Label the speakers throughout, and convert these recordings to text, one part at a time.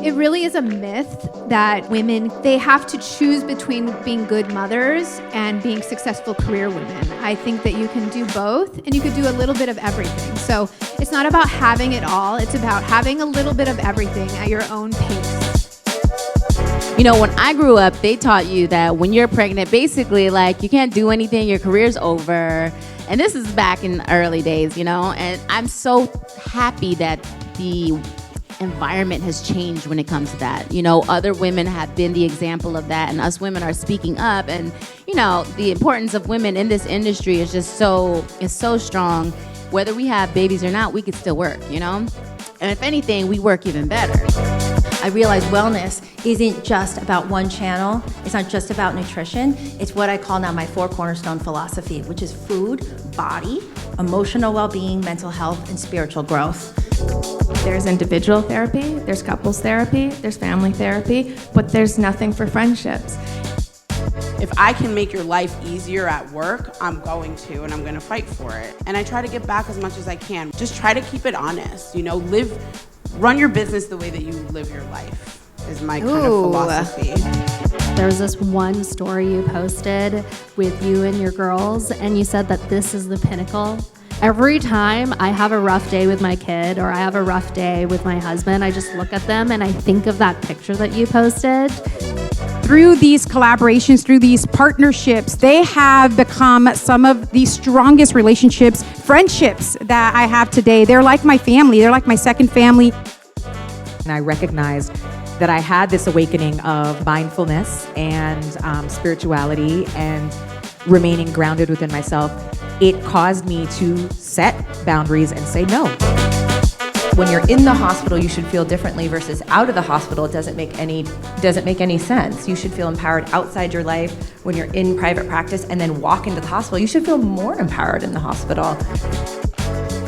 Speaker 1: It really is a myth that women, they have to choose between being good mothers and being successful career women. I think that you can do both, and you could do a little bit of everything. So it's not about having it all, it's about having a little bit of everything at your own pace.
Speaker 2: You know, when I grew up, they taught you that when you're pregnant, basically, like, you can't do anything, your career's over. And this is back in the early days, you know, and I'm so happy that the environment has changed when it comes to that. You know, other women have been the example of that, and us women are speaking up. And, you know, the importance of women in this industry is just so strong. Whether we have babies or not, we could still work, you know? And if anything, we work even better.
Speaker 3: I realized wellness isn't just about one channel. It's not just about nutrition. It's what I call now my 4 cornerstone philosophy, which is food, body, emotional well-being, mental health, and spiritual growth.
Speaker 4: There's individual therapy, there's couples therapy, there's family therapy, but there's nothing for friendships.
Speaker 5: If I can make your life easier at work, I'm going to, and I'm gonna fight for it. And I try to give back as much as I can. Just try to keep it honest, you know, run your business the way that you live your life is my kind of philosophy.
Speaker 6: There was this one story you posted with you and your girls, and you said that this is the pinnacle. Every time I have a rough day with my kid or I have a rough day with my husband, I just look at them and I think of that picture that you posted.
Speaker 7: Through these collaborations, through these partnerships, they have become some of the strongest relationships, friendships that I have today. They're like my family. They're like my second family.
Speaker 8: And I recognized that I had this awakening of mindfulness and spirituality and remaining grounded within myself. It caused me to set boundaries and say no.
Speaker 3: When you're in the hospital, you should feel differently versus out of the hospital. It doesn't make any sense. You should feel empowered outside your life when you're in private practice, and then walk into the hospital. You should feel more empowered in the hospital.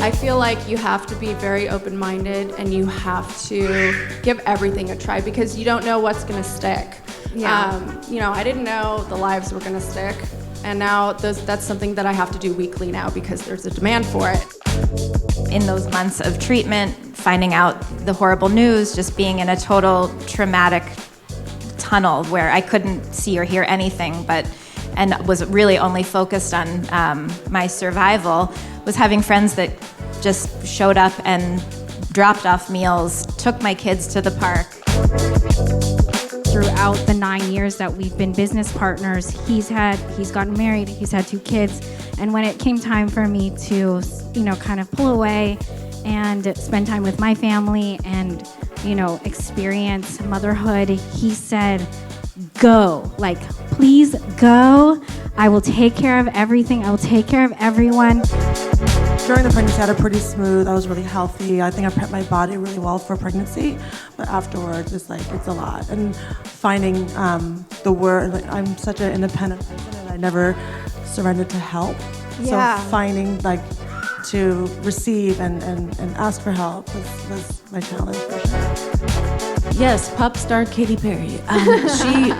Speaker 4: I feel like you have to be very open-minded and you have to give everything a try because you don't know what's gonna stick.
Speaker 1: Yeah.
Speaker 4: You know, I didn't know the lives were gonna stick, and now that's something that I have to do weekly now because there's a demand for it.
Speaker 3: In those months of treatment, finding out the horrible news, just being in a total traumatic tunnel where I couldn't see or hear anything, and was really only focused on my survival, was having friends that just showed up and dropped off meals, took my kids to the park.
Speaker 9: Throughout the 9 years that we've been business partners, he's gotten married, he's had 2 kids, and when it came time for me to, you know, kind of pull away and spend time with my family and, you know, experience motherhood, he said, go, like, please go. I will take care of everything. I will take care of everyone.
Speaker 10: During the pregnancy, I had a pretty smooth, I was really healthy. I think I prepped my body really well for pregnancy, but afterwards, it's a lot. And finding the word, like, I'm such an independent person and I never surrendered to help.
Speaker 1: Yeah.
Speaker 10: So finding, like, to receive and ask for help was my challenge for sure.
Speaker 11: Yes, pop star Katy Perry.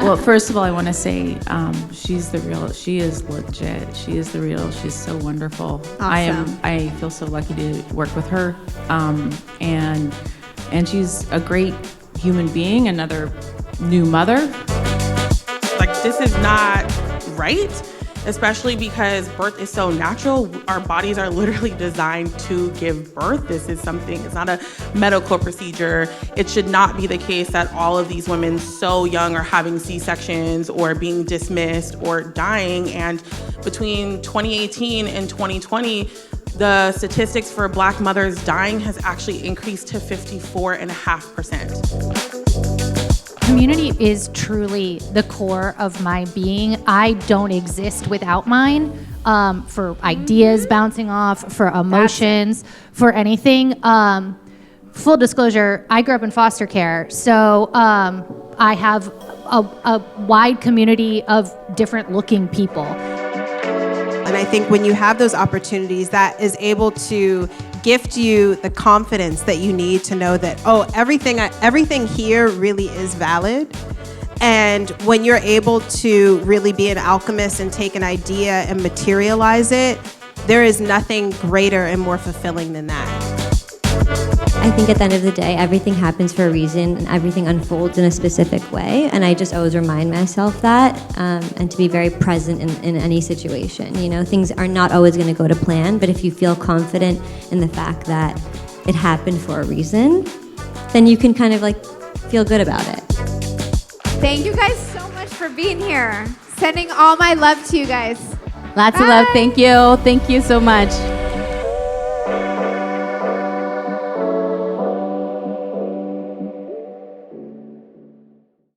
Speaker 11: Well, first of all, I want to say she's the real. She is legit. She is the real. She's so wonderful.
Speaker 1: Awesome.
Speaker 11: I feel so lucky to work with her, and she's a great human being. Another new mother.
Speaker 5: Like, this is not right. Especially because birth is so natural. Our bodies are literally designed to give birth. This is something, it's not a medical procedure. It should not be the case that all of these women so young are having C-sections or being dismissed or dying. And between 2018 and 2020, the statistics for Black mothers dying has actually increased to 54.5%.
Speaker 6: Community is truly the core of my being. I don't exist without mine, for ideas bouncing off, for emotions, for anything. Full disclosure, I grew up in foster care, so I have a wide community of different looking people.
Speaker 12: And I think when you have those opportunities, that is able to gift you the confidence that you need to know that, oh, everything here really is valid. And when you're able to really be an alchemist and take an idea and materialize it, there is nothing greater and more fulfilling than that.
Speaker 13: I think at the end of the day, everything happens for a reason and everything unfolds in a specific way. And I just always remind myself that and to be very present in any situation. You know, things are not always going to go to plan, but if you feel confident in the fact that it happened for a reason, then you can kind of like feel good about it.
Speaker 1: Thank you guys so much for being here. Sending all my love to you guys.
Speaker 2: Lots of love. Thank you. Thank you so much.